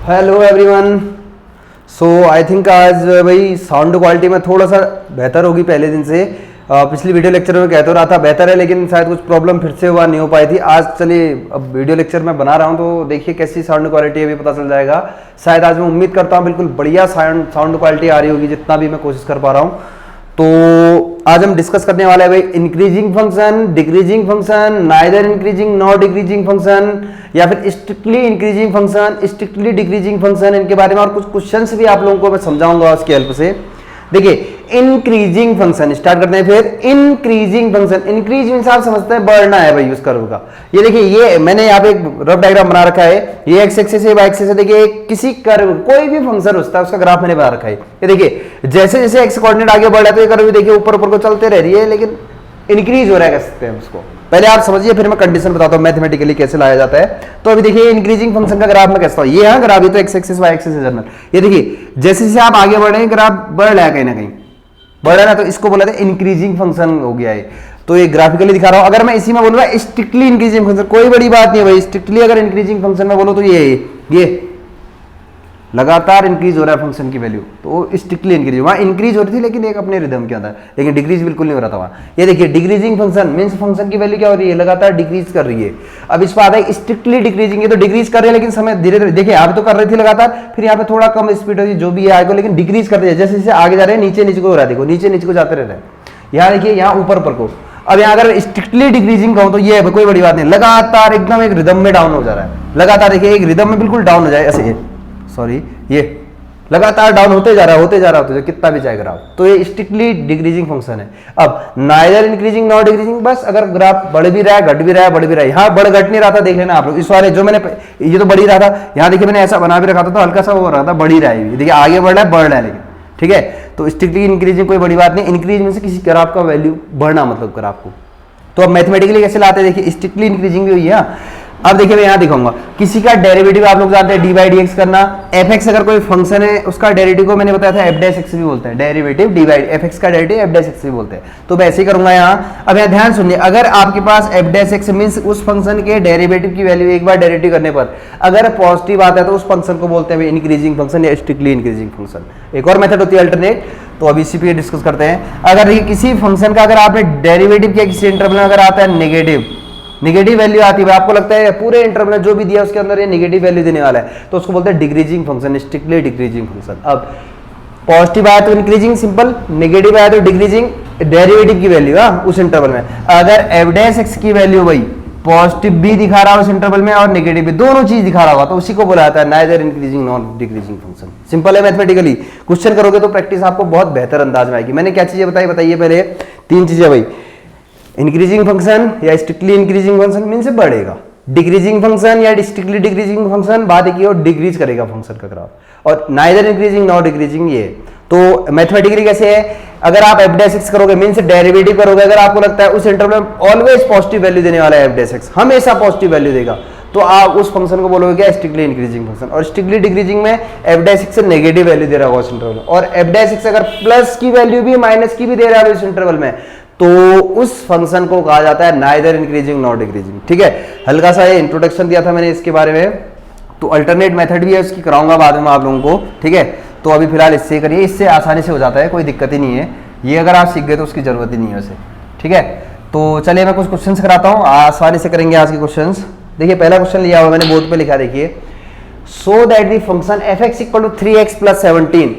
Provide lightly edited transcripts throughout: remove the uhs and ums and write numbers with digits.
Hello everyone. So I think आज भाई sound quality में थोड़ा सा बेहतर होगी पहले दिन से। पिछली वीडियो लेक्चर में कह तो रहा था बेहतर है, लेकिन शायद कुछ प्रॉब्लम फिर से हुआ, नहीं हो पाई थी। आज चलिए अब वीडियो लेक्चर में बना रहा हूँ तो देखिए कैसी साउंड क्वालिटी है, भी पता चल जाएगा। शायद आज मैं उम्मीद करता हूँ बिल्कुल बढ़िया साउंड क्वालिटी आ रही होगी, जितना भी मैं कोशिश कर पा रहा हूँ। तो आज हम डिस्कस करने वाले हैं भाई increasing function, decreasing function, neither increasing not decreasing function, या फिर strictly increasing function, strictly decreasing function. इनके बारे में और कुछ क्वेश्चंस भी आप लोगों को मैं समझाऊंगा उसकी हेल्प से। देखिए इंक्रीजिंग फंक्शन स्टार्ट करते हैं। फिर इंक्रीजिंग फंक्शन, इंक्रीज मींस आप समझते हैं बढ़ना है भाई उस कर्व का। ये देखिए, ये मैंने यहाँ पे एक रफ डायग्राम बना रखा है। ये एक्स एक्सिस है, वाई एक्सिस है। देखिए किसी कर्व कोई भी फंक्शन होता है उसका ग्राफ मैंने बना रखा है। ये देखिए जैसे जैसे एक्स कोऑर्डिनेट आगे बढ़ रहा है तो ये कर्व देखिए ऊपर ऊपर को चलते रह रही है, लेकिन इंक्रीज हो रहा है, कह सकते हैं उसको। पहले आप समझिए फिर मैं कंडीशन बताता हूं मैथमेटिकली कैसे लाया जाता है। तो अभी देखिए इंक्रीजिंग फंक्शन का ग्राफ मैं कैसा हूं, ये है ग्राफ, ये तो एक्स एक्सिस वाई एक्सिस है जनरल। ये देखिए जैसे जैसे आप आगे बढ़ रहे हैं ग्राफ बढ़ रहा है, कहीं ना कहीं बढ़ रहा है ना, तो इसको बोला था इंक्रीजिंग फंक्शन हो गया है। तो ये ग्राफिकली दिखा रहा हूं। अगर मैं इसी में बोलूंगा स्ट्रिक्टली इंक्रीजिंग फंक्शन, कोई बड़ी बात नहीं है भाई। स्ट्रिक्टली अगर इंक्रीजिंग फंक्शन में बोलो तो ये लगातार इंक्रीज हो रहा है फंक्शन की वैल्यू, तो स्ट्रिक्टली इंक्रीज। वहां इंक्रीज हो रही थी लेकिन एक अपने रिदम के अंदर, लेकिन डिक्रीज बिल्कुल नहीं हो रहा था वहां। ये देखिए डिक्रीजिंग फंक्शन मींस फंक्शन की वैल्यू क्या हो रही है, लगातार डिक्रीज कर रही है। अब इस पर आता है स्ट्रिक्टली डिक्रीजिंग, ये तो डिक्रीज कर रही है लेकिन समय धीरे धीरे। देखिए आप तो कर रही थी लगातार, फिर यहाँ पे थोड़ा कम स्पीड होती है जो भी है आगे, लेकिन डिक्रीज कर रही है। जैसे जैसे आगे जा रहे हैं नीचे नीचे को हो रहा है, देखो नीचे नीचे को जाते रह रहे हैं। यहाँ देखिए यहाँ ऊपर ऊपर को। अब यहाँ अगर स्ट्रिक्टली डिक्रीजिंग कहूं तो ये कोई बड़ी बात नहीं, लगातार एकदम एक रिदम में डाउन हो जा रहा है। लगातार देखिए एक रिदम में बिल्कुल डाउन हो जाए ऐसे, सॉरी ये लगातार डाउन होते जा रहा है कितना भी जाए ग्राफ। तो ये स्ट्रिक्टली डिक्रीजिंग फंक्शन है। अब नाइदर इंक्रीजिंग नॉट डिक्रीजिंग, बस अगर ग्राफ बढ़ भी रहा है घट भी रहा है बढ़ भी रहा है। यहाँ बढ़ घट नहीं रहा था, देख लेना आप लोग। इस वाले जो मैंने ये तो बढ़ ही रहा था, यहाँ देखिए मैंने ऐसा बना भी रखा था तो हल्का सा वो हो रहा था, बढ़ ही रहा है। देखिए आगे बढ़ रहा है बढ़ रहा है, लेकिन ठीक है। तो स्ट्रिक्टली इंक्रीजिंग कोई बड़ी बात नहीं। इंक्रीज में से किसी ग्राफ का वैल्यू बढ़ना, मतलब ग्राफ को। तो अब मैथमेटिकली कैसे लाते हैं, देखिए स्ट्रिक्टली इंक्रीजिंग भी हुई है। अब देखिए मैं यहाँ दिखाऊंगा किसी का डेरिवेटिव, आप लोग जानते हैं डी बाई डी एक्स करना। एफ एक्स अगर कोई फंक्शन है उसका डेरिवेटिव को मैंने बताया था एफ डैश एक्स भी बोलते हैं, derivative D by F x का डेरिवेटिव एफ डैश एक्स भी बोलते हैं। तो मैं ऐसे ही करूंगा यहाँ। अब यहाँ ध्यान सुनिए, अगर आपके पास एफ डैश एक्स मींस उस फंक्शन के डेरिवेटिव की वैल्यू एक बार डेरिवेटिव करने पर अगर पॉजिटिव आता है तो उस फंक्शन को बोलते हैं इंक्रीजिंग फंक्शन या स्ट्रिक्टली इंक्रीजिंग फंक्शन। एक और मेथड होती है अल्टरनेट, तो अभी इसी पे डिस्कस करते हैं। अगर किसी फंक्शन का अगर आपने डेरिवेटिव किया किसी इंटरवल में, अगर आता है नेगेटिव वैल्यू आती है, आपको लगता है पूरे इंटरवल में जो भी दिया उसके अंदर ये नेगेटिव वैल्यू देने वाला है, तो उसको बोलते हैं decreasing function, strictly decreasing function. अब पॉजिटिव आया तो इंक्रीजिंग सिंपल, नेगेटिव आया तो डिक्रीजिंग डेरिवेटिव की वैल्यू उस इंटरवल में। अगर एफ डैश एक्स की वैल्यू भाई पॉजिटिव भी दिखा रहा है उस इंटरवल में और नेगेटिव भी, दोनों चीज दिखा रहा होगा, तो उसी को बोला जाता है neither increasing not decreasing function. Simple है मैथमेटिकली। क्वेश्चन करोगे तो प्रैक्टिस आपको बहुत बेहतर अंदाज में आएगी। मैंने क्या चीजें बताइए पहले, 3 चीजें भाई। इंक्रीजिंग फंक्शन या स्ट्रिक्टली इंक्रीजिंग फंक्शन मीन से बढ़ेगा, डिक्रीजिंग फंक्शन या स्ट्रिक्टली डिक्रीजिंग फंक्शन बाद की और डिक्रीज करेगा फंक्शन का ग्राफ, और नाइदर इंक्रीजिंग नॉट डिक्रीजिंग ये। तो मैथमेटिकली कैसे है, अगर आप एफ डैश एक्स करोगे मीन से डेरिवेटिव करोगे, अगर आपको लगता है उस इंटरवल में ऑलवेज पॉजिटिव वैल्यू देने वाला है एफ डैश एक्स, हमेशा पॉजिटिव वैल्यू देगा, तो आप उस फंक्शन को बोलोगे क्या स्ट्रिक्टली इंक्रीजिंग फंक्शन। और स्ट्रिक्टली डिक्रीजिंग में एफ डैश एक्स से नेगेटिव वैल्यू दे रहा होगा उस इंटरवल में, और एफ डैश एक्स अगर प्लस की वैल्यू भी माइनस की भी दे रहा है उस इंटरवल में, तो उस फंक्शन को कहा जाता है नाइदर इंक्रीजिंग नॉट डिक्रीजिंग। ठीक है, हल्का सा ये इंट्रोडक्शन दिया था मैंने इसके बारे में। तो अल्टरनेट मेथड भी है, उसकी कराऊंगा बाद में आप लोगों को। ठीक है, तो अभी फिलहाल इससे करिए, इससे आसानी से हो जाता है, कोई दिक्कत ही नहीं है। ये अगर आप सीख गए तो उसकी जरूरत ही नहीं है उसे। ठीक है, तो चलिए मैं कुछ क्वेश्चंस कराता हूँ, आसानी से करेंगे आज के क्वेश्चंस। देखिए पहला क्वेश्चन लिया हुआ मैंने बोर्ड पे लिखा, देखिए so that the function F x equal to 3x + 17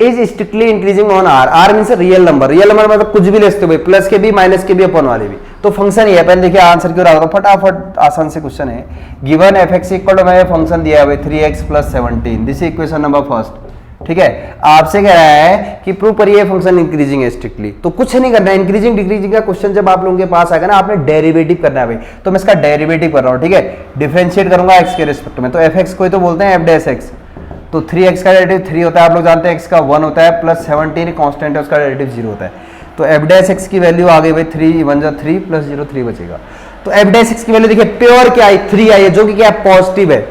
is strictly increasing on R. R means real number, real number मतलब कुछ भी ले सकते हो भाई, प्लस के भी माइनस के भी अपन वाले भी। तो फंक्शन ये है, पहले देखिए आंसर क्यों रहा होगा, फटाफट आसान से क्वेश्चन है। Given F x equal to मैंने फंक्शन दिया है भाई 3x + 17, this is equation number first. ठीक है, आपसे कह रहा है कि प्रूव करिए फंक्शन इंक्रीजिंग है स्ट्रिक्टली। तो कुछ नहीं करना है, इंक्रीजिंग डिक्रीजिंग का क्वेश्चन जब आप लोगों के पास आएगा ना, आपने डेरिवेटिव करना है भाई। तो मैं इसका डेरिवेटिव कर रहा हूँ, ठीक है, डिफरेंशिएट करूंगा एक्स के रिस्पेक्ट में। तो एफ एक्स को तो बोलते हैं एफ डैश एक्स, तो 3x का डेरिवेटिव 3 होता है, आप लोग जानते हैं, x का 1 होता है, प्लस 17 कांस्टेंट है उसका डेरिवेटिव 0 होता है। तो एफ डैश एक्स की वैल्यू आ गई भाई 3 1 जा 3 + 0 3 बचेगा। तो एफ डैश एक्स की वैल्यू देखिए प्योर क्या आई 3 आई है, जो कि क्या है पॉजिटिव है।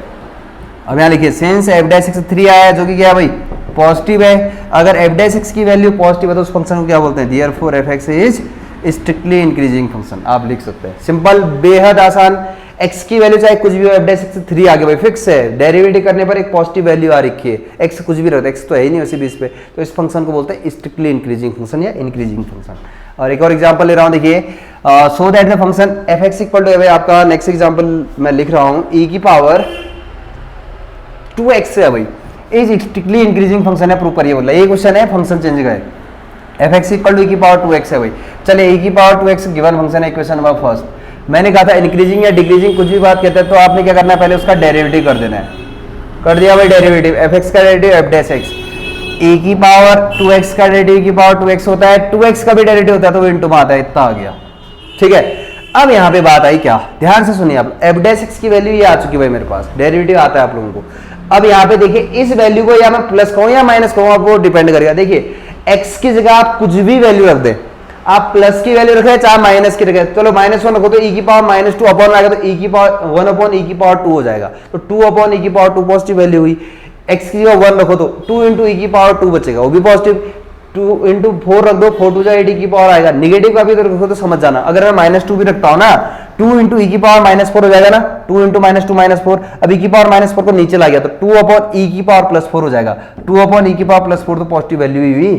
अब यहाँ लिखिए सिंस एफ डैश एक्स 3 आया है जो कि क्या है भाई पॉजिटिव है। अगर एफ डैश एक्स की वैल्यू पॉजिटिव है तो उस फंक्शन को क्या बोलते हैं, therefore F x is strictly increasing function. आप लिख सकते हैं, सिंपल, बेहद आसान। एक्स की वैल्यू चाहे कुछ भी हो, एफ डैश एक्स से 3 आगे भाई फिक्स है, डेरिवेटिव करने पर एक पॉजिटिव वैल्यू आ रखी है, एक्स कुछ भी रहता है, एक्स तो है ही नहीं उसी बेस पे, तो इस फंक्शन को बोलते हैं स्ट्रिक्टली इंक्रीजिंग फंक्शन या इंक्रीजिंग फंक्शन। और एक और एग्जांपल ले रहा हूं, देखिए so that the function F x equal to, आपका नेक्स्ट एग्जांपल मैं लिख रहा हूं, e की पावर 2x है भाई, इज स्ट्रिक्टली इंक्रीजिंग फंक्शन है, प्रूव करिए बोला, ये क्वेश्चन है, फंक्शन चेंज का है, F x equal to e की पावर 2x है भाई। चलिए e की पावर 2x गिवन फंक्शन है, इक्वेशन नंबर फर्स्ट। मैंने कहा था इंक्रीजिंग या डिक्रीजिंग कुछ भी बात कहते हैं तो आपने क्या करना है, पहले उसका डेरिवेटिव कर देना है, कर दिया भाई डेरिवेटिव, एफ एक्स का derivative F dash x, e की पावर 2x का डेरिवेटिव e की पावर 2x होता है, 2x का भी डेरिवेटिव होता है तो वो इंटू में आता है, इतना आ गया, ठीक है। अब यहाँ पे बात आई क्या, ध्यान से सुनिए आप, एफ डैश एक्स की वैल्यू ये आ चुकी भाई मेरे पास, डेरिवेटिव आता है आप लोगों को। अब यहाँ पे देखिए इस वैल्यू को या मैं प्लस कहूँ या माइनस कहूँ, आप वो डिपेंड करेगा। देखिए x की जगह आप कुछ भी वैल्यू रख दें, आप प्लस की वैल्यू रखें चाहे माइनस की रखें, चलो -1 रखो तो e की पावर -2 अपॉन आएगा, तो e की पावर 1 अपॉन e की पावर 2 हो जाएगा, तो 2 अपॉन e की पावर 2 पॉजिटिव वैल्यू हुई। x की जगह 1 रखो तो 2 इंटू e की पावर 2 बचेगा, वो भी पॉजिटिव, 2 इंटू 4 रख दो, 4 टू जा 8 e की पावर आएगा, निगेटिव का भी तो रखो तो समझ जाना, अगर मैं -2 भी रखता हूँ ना, 2 इंटू e की पावर -4 हो जाएगा ना, 2 इंटू -2 -4, अब e की पावर -4 को नीचे ला गया तो 2 अपॉन e की पावर +4 हो जाएगा, 2 अपॉन e की पावर +4 तो पॉजिटिव वैल्यू ही हुई,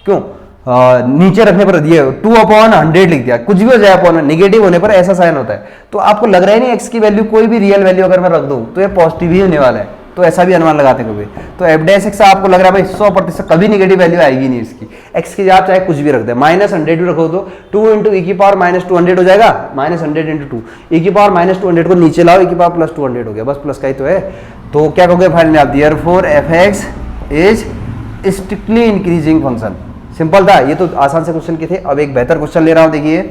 क्यों नीचे रखने पर दिए 2 अपॉन 100 लिख दिया, कुछ भी हो जाए अपॉन, नेगेटिव होने पर ऐसा साइन होता है, तो आपको लग रहा है नहीं x की वैल्यू कोई भी रियल वैल्यू अगर मैं रख दूं तो ये पॉजिटिव ही होने वाला है, तो ऐसा भी अनुमान लगाते कभी, तो एफ डैश एक्स आपको लग रहा है भाई 100% कभी नेगेटिव वैल्यू आएगी नहीं इसकी, x की आप चाहे कुछ भी रख दे, -100 भी रखो तो 2 इंटू e की पावर -200 हो जाएगा, -100 इंटू 2, e की पावर -200 को नीचे लाओ, e की पावर +200 हो गया, बस प्लस का ही तो है, तो क्या कहोगे फाइनली आप, therefore F x is strictly increasing function. Simple था, ये तो आसान से क्वेश्चन के थे। अब एक बेहतर क्वेश्चन ले रहा हूं, देखिए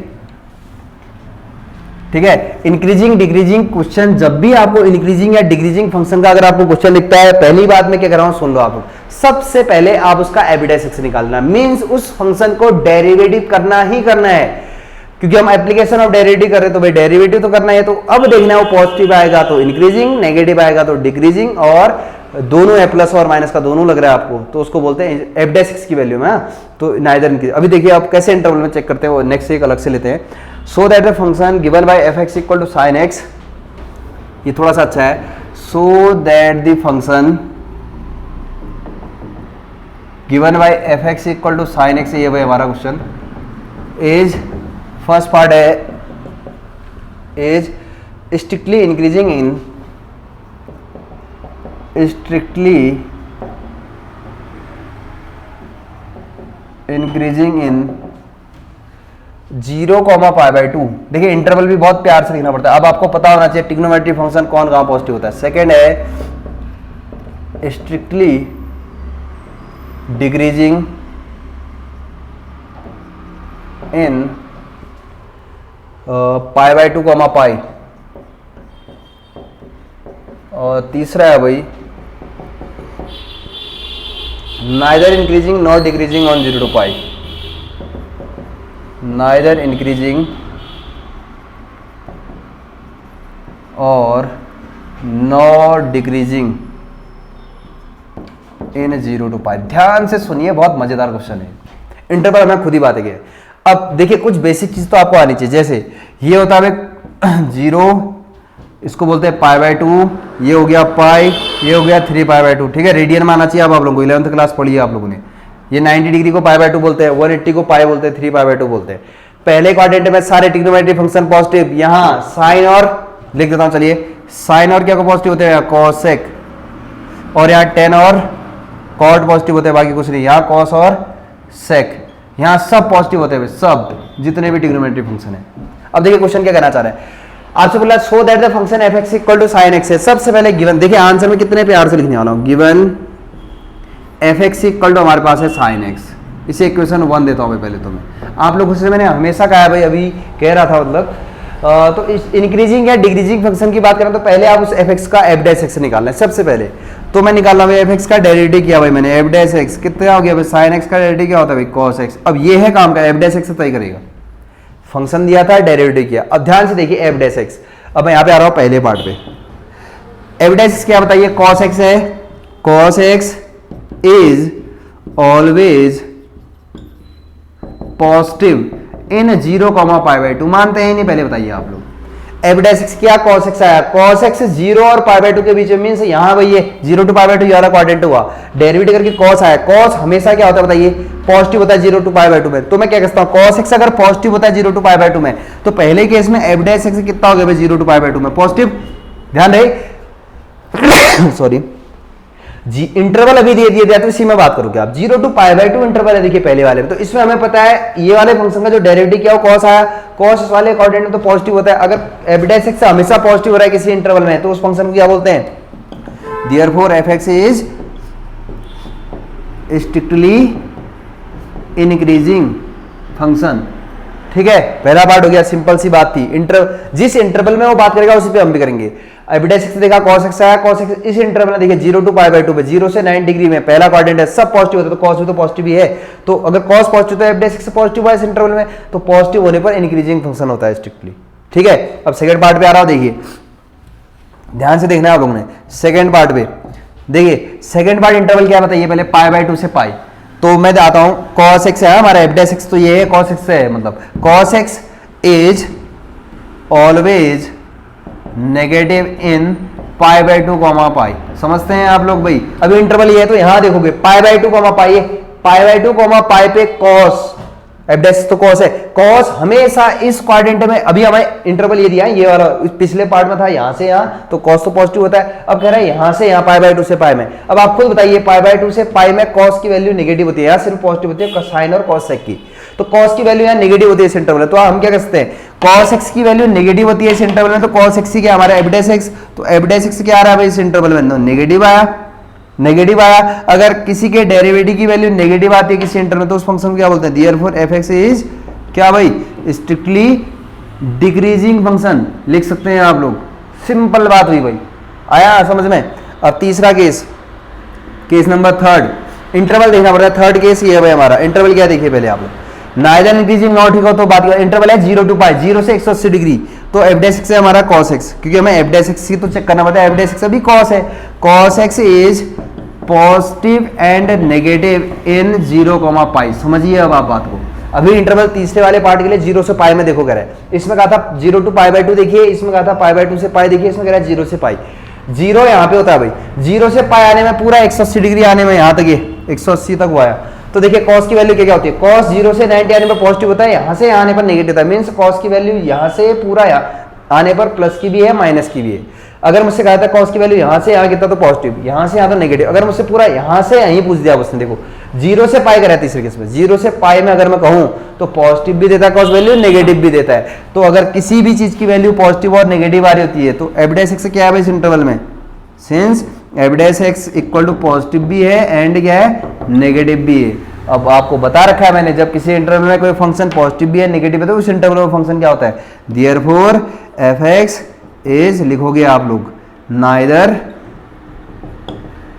ठीक है, इंक्रीजिंग डिक्रीजिंग क्वेश्चन, जब भी आपको इंक्रीजिंग या डिक्रीजिंग फंक्शन का अगर आपको क्वेश्चन लिखता है, पहली बात मैं क्या कर रहा हूं सुन लो आप, सबसे पहले आप उसका एफ डैश एक्स निकालना, मींस उस फंक्शन को डेरिवेटिव करना ही करना है, क्योंकि हम एप्लीकेशन ऑफ डेरिवेटिव कर रहे हैं तो भाई डेरिवेटिव तो करना है। तो अब देखना है वो पॉजिटिव आएगा तो इंक्रीजिंग, नेगेटिव आएगा तो डिक्रीजिंग, और दोनों है प्लस और माइनस का दोनों लग रहा है आपको, तो उसको बोलते हैं एफ डैश एक्स की वैल्यू में, तो नाइदर इंक्रीज। अभी देखिए आप कैसे इंटरवल में चेक करते हैं, वो नेक्स्ट एक अलग से लेते हैं। So that the function given by F x equal to sine X, ये थोड़ा सा अच्छा है, so that the function given by F x equal to sine X, ये भाई हमारा क्वेश्चन इज, फर्स्ट पार्ट है is strictly increasing in, strictly increasing in 0, π/2। देखिए इंटरवल भी बहुत प्यार से लिखना पड़ता है, अब आपको पता होना चाहिए ट्रिग्नोमेट्री फंक्शन कौन कहां पॉजिटिव होता है। सेकंड है स्ट्रिक्टली डिक्रीजिंग इन π/2, π, और तीसरा है भाई neither increasing nor decreasing on 0 to π, neither increasing और नॉर डिक्रीजिंग इन 0 to π। ध्यान से सुनिए, बहुत मजेदार क्वेश्चन है, इंटरवल में खुद ही बात है। अब देखिए कुछ बेसिक चीज तो आपको आनी चाहिए, जैसे ये होता है 0, इसको बोलते हैं π/2, ये हो गया पाई, ये हो गया 3π/2, ठीक है, रेडियन में आना चाहिए अब आप लोगों को, 11th क्लास पढ़ी है आप लोगों ने। ये 90 डिग्री को π/2 बोलते हैं, 180 को पाई बोलते हैं, 3π/2 बोलते हैं। पहले क्वाड्रेंट में सारे ट्रिग्नोमेट्री फंक्शन पॉजिटिव, यहाँ साइन और लिख देता हूँ, चलिए साइन और क्या को पॉजिटिव होते हैं, कॉसेक, और यहाँ टेन और कॉट पॉजिटिव होते हैं, बाकी कुछ नहीं, यहाँ कॉस और सेक, यहाँ सब पॉजिटिव होते हैं, सब जितने भी ट्रिग्नोमेट्री फंक्शन है। अब देखिए क्वेश्चन क्या कहना चाह रहा है आपसे, बोला so that the function F x equal to sine X है। सबसे पहले गिवन, देखिए आंसर में कितने प्यार से लिखने वाला हूं, given F x equal to हमारे पास है साइन एक्स, इसे इक्वेशन 1 देता हूं पहले तो मैं, आप लोगों से मैंने हमेशा कहा है भाई, अभी कह रहा था मतलब, तो इस इंक्रीजिंग या डिक्रीजिंग फंक्शन की बात करें तो पहले आप उस एफ एक्स का एफ डैश एक्स निकालना है सबसे पहले। तो मैं निकाल रहा हूँ एफ एक्स का डेरिवेटिव किया भाई मैंने, एफ डैश एक्स कितना हो गया भाई, साइन एक्स का डेरिवेटिव क्या होता है भाई, कॉस एक्स। अब ये है काम का, एफ डैश एक्स तय करेगा, फंक्शन दिया था डेरिवेटिव किया। अब ध्यान से देखिए एफ डैश एक्स, अब मैं यहाँ पे आ रहा हूँ पहले पार्ट पे, एफ डैश एक्स क्या बताइए, कॉस एक्स है, cos x is always positive in 0, π/2, मानते हैं नहीं, पहले बताइए आप लोग। एफ डैश एक्स क्या cos x आया, cos x 0 और पाई बाय 2 के बीच में, मींस यहाँ भाई ये 0 टू पाई बाय 2 ये वाला क्वाड्रेंट हुआ, डेरिवेटिव करके cos आया, cos हमेशा क्या होता है बताइए, पॉजिटिव होता है 0 टू पाई बाय 2 में। तो मैं क्या कहता हूँ, cos x अगर पॉजिटिव होता है 0 टू पाई बाय 2 में, तो पहले केस में एफ डैश एक्स कितना हो गया भाई 0 टू पाई बाय 2 में पॉजिटिव, ध्यान रहे सॉरी जी, इंटरवल अभी दे दिया तो इसी में बात करोगे आप, 0 टू पाई बाय 2 इंटरवल है देखिए पहले वाले में, तो इसमें हमें पता है ये वाले फंक्शन का जो डेरिवेटिव क्या हो cos आया, cos वाले कोऑर्डिनेट में तो पॉजिटिव होता है, अगर एफ डैश एक्स हमेशा पॉजिटिव हो रहा है किसी इंटरवल में तो उस फंक्शन को क्या बोलते हैं, therefore F x is strictly increasing function. ठीक है, पहला पार्ट हो गया, सिंपल सी बात थी, जिस इंटरवल में वो बात करेगा उसी पे हम भी करेंगे। एफ डैश एक्स देखा cos x आया, cos x इस इंटरवल में देखिए 0 टू पाई बाय 2 पे 0 से 90 डिग्री में पहला क्वाड्रेंट है, सब पॉजिटिव होता है तो cos भी तो पॉजिटिव ही है, तो अगर cos पॉजिटिव तो एफ डैश एक्स पॉजिटिव है इस इंटरवल में, तो पॉजिटिव होने पर इंक्रीजिंग फंक्शन होता है स्ट्रिक्टली। ठीक है, अब सेकंड पार्ट पे आ रहा हूं, देखिए ध्यान से देखना है आप लोगों ने, सेकंड पार्ट पे देखिए, सेकंड पार्ट इंटरवल क्या बताइए पहले, पाई बाय 2 से पाई, तो मैं आता हूं cos x है हमारा, एफ डैश एक्स तो ये है cos x है, मतलब cos x is always negative in pi by 2 comma pi, समझते हैं आप लोग भाई। अभी इंटरवल ये है तो यहां देखोगे pi by 2 comma pi, pi by 2 comma pi पे cos, एफ डैश तो cos है, cos हमेशा इस क्वाड्रेंट में, अभी हमें इंटरवल ये दिया है ये वाला, पिछले पार्ट में था यहां से यहां तो cos तो पॉजिटिव होता है, अब कह रहा है यहां से यहां पाई बाय 2 से पाई में, अब आप खुद बताइए पाई बाय 2 से पाई में cos की वैल्यू नेगेटिव होती है या सिर्फ पॉजिटिव होती है, साइन और cos सेक की, तो cos की वैल्यू यहाँ नेगेटिव होती है इस इंटरवल में, तो हम क्या कर सकते हैं, cos x की वैल्यू नेगेटिव होती है इस इंटरवल में, तो cos x क्या हमारा एफ डैश एक्स, तो एफ डैश एक्स क्या आ रहा है भाई इस इंटरवल में, नेगेटिव आया, नेगेटिव आया। अगर किसी के डेरिवेटिव की वैल्यू नेगेटिव आती है किसी इंटरवल में तो उस फंक्शन को क्या बोलते हैं, देयरफॉर एफ एक्स इज क्या भाई, स्ट्रिक्टली डिक्रीजिंग फंक्शन, लिख सकते हैं आप लोग, सिंपल बात हुई भाई, आया समझ में। अब तीसरा case, case number third, interval देखना पड़ता है, थर्ड केस ये है भाई हमारा, इंटरवल क्या देखिए पहले आप लोग, नाइदर इंक्रीजिंग नॉट इक्वल, तो बात इंटरवल है 0 टू पाई, 0 से 180 डिग्री, तो एफ डैश एक्स है हमारा cos x, क्योंकि हमें एफ डैश एक्स की तो चेक करना पड़ता है, एफ डैश एक्स अभी cos है, cos x is positive and negative in 0 comma pi, समझिए अब आप बात को। अभी इंटरवल तीसरे वाले पार्ट के लिए 0 से पाई में देखो कह रहा है, इसमें कहा था 0 टू पाई बाय 2 देखिए, इसमें कहा था पाई बाय 2 से पाई देखिए, इसमें कह रहा है 0 से पाई, 0 यहाँ पे होता है भाई, 0 से पाई आने में पूरा 180 डिग्री आने में, यहाँ तक ये 180 तक हुआ है, तो देखिए cos की वैल्यू क्या होती है, cos 0 से 90 आने पर पॉजिटिव होता है, यहाँ से आने पर नेगेटिव होता है, मींस cos की वैल्यू यहाँ से पूरा आने पर प्लस की भी है माइनस की भी है। अगर मुझसे कहा था cos की वैल्यू यहाँ से यहाँ कितना तो पॉजिटिव, यहाँ से यहाँ तो नेगेटिव, अगर मुझसे पूरा यहाँ से यहीं पूछ दिया उसने, देखो 0 से पाई करा है तीसरे केस में, 0 से पाई में अगर मैं कहूँ तो पॉजिटिव भी देता है cos वैल्यू, नेगेटिव भी देता है, तो अगर किसी भी चीज की वैल्यू पॉजिटिव और नेगेटिव आ रही होती है तो एफ डैश एक्स क्या है इस इंटरवल में, since F dash X equal to positive भी है एंड क्या है नेगेटिव भी है। अब आपको बता रखा है मैंने, जब किसी इंटरवल में कोई फंक्शन पॉजिटिव भी है नेगेटिव है तो उस इंटरवल में फंक्शन क्या होता है, देयरफॉर एफ एक्स इज, लिखोगे आप लोग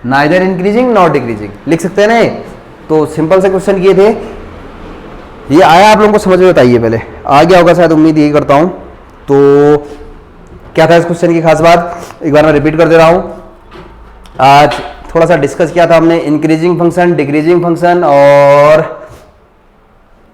नाइदर इंक्रीजिंग नॉट डिक्रीजिंग, लिख सकते हैं ना। तो सिंपल से क्वेश्चन किए थे, ये आया आप लोगों को समझ में, बताइए पहले आ गया होगा शायद, उम्मीद यही करता हूं। तो क्या था इस क्वेश्चन की खास बात, एक बार मैं रिपीट कर दे रहा हूं। आज थोड़ा सा डिस्कस किया था हमने इंक्रीजिंग फंक्शन, डिक्रीजिंग फंक्शन और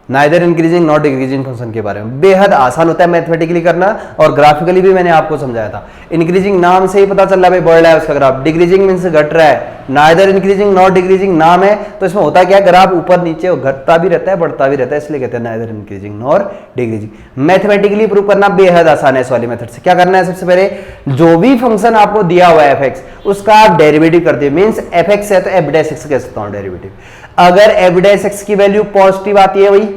neither increasing not decreasing function के बारे में। बेहद आसान होता है मैथमेटिकली करना और ग्राफिकली भी मैंने आपको समझाया था। इंक्रीजिंग नाम से ही पता चल रहा है भाई बढ़ रहा है उसका ग्राफ, डिक्रीजिंग मींस घट रहा है, नाइदर इंक्रीजिंग नॉट डिक्रीजिंग नाम है तो इसमें होता क्या है, ग्राफ ऊपर नीचे घटता भी रहता है बढ़ता भी रहता है, इसलिए कहते हैं neither increasing not decreasing. Mathematically prove करना बेहद आसान है इस वाली मेथड से। क्या करना है, सबसे पहले जो भी फंक्शन आपको दिया हुआ है एफ उसका आप डेरिवेटिव कर दिए, मींस एफ है तो एफ डैश एक्स कह सकता हूं डेरिवेटिव। अगर एफ डैश एक्स की वैल्यू पॉजिटिव आती है भाई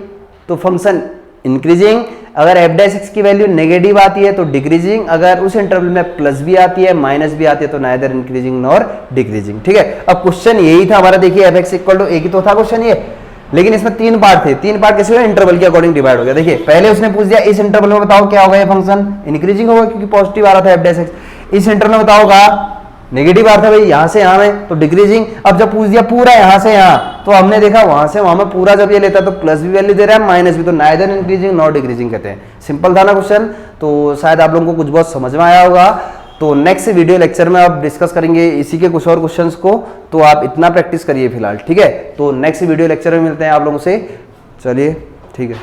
तो फंक्शन इंक्रीजिंग, अगर एफ डैश एक्स की वैल्यू नेगेटिव आती है तो डिक्रीजिंग, अगर उस इंटरवल में प्लस भी आती है माइनस भी आती है तो नाइदर इंक्रीजिंग नॉर डिक्रीजिंग। ठीक है, अब क्वेश्चन यही था हमारा, देखिए एफ एक्स इक्वल टू एक ही तो था क्वेश्चन ये, लेकिन इसमें 3 पार्ट थे। 3 पार्ट कैसे हुए, इंटरवल के अकॉर्डिंग डिवाइड हो गया। देखिए पहले उसने पूछ दिया इस इंटरवल में बताओ क्या होगा, ये फंक्शन इंक्रीजिंग होगा क्योंकि पॉजिटिव आ रहा था एफ डैश एक्स। इस इंटरवल में बताओगा नेगेटिव आ रहा था भाई यहां से यहां में तो डिक्रीजिंग। अब जब पूछ दिया पूरा यहां से यहां तो हमने देखा वहां से वहां में पूरा जब ये लेता तो प्लस भी वैल्यू दे रहा है माइनस भी, तो नाइदर इंक्रीजिंग नॉट डिक्रीजिंग कहते हैं। सिंपल था ना क्वेश्चन, तो शायद आप लोगों को कुछ बहुत समझ में आया होगा। तो नेक्स्ट वीडियो लेक्चर में आप डिस्कस करेंगे इसी के कुछ और क्वेश्चंस को, तो आप इतना प्रैक्टिस करिए फिलहाल। ठीक है, तो नेक्स्ट वीडियो लेक्चर में मिलते हैं आप लोगों से। चलिए ठीक है।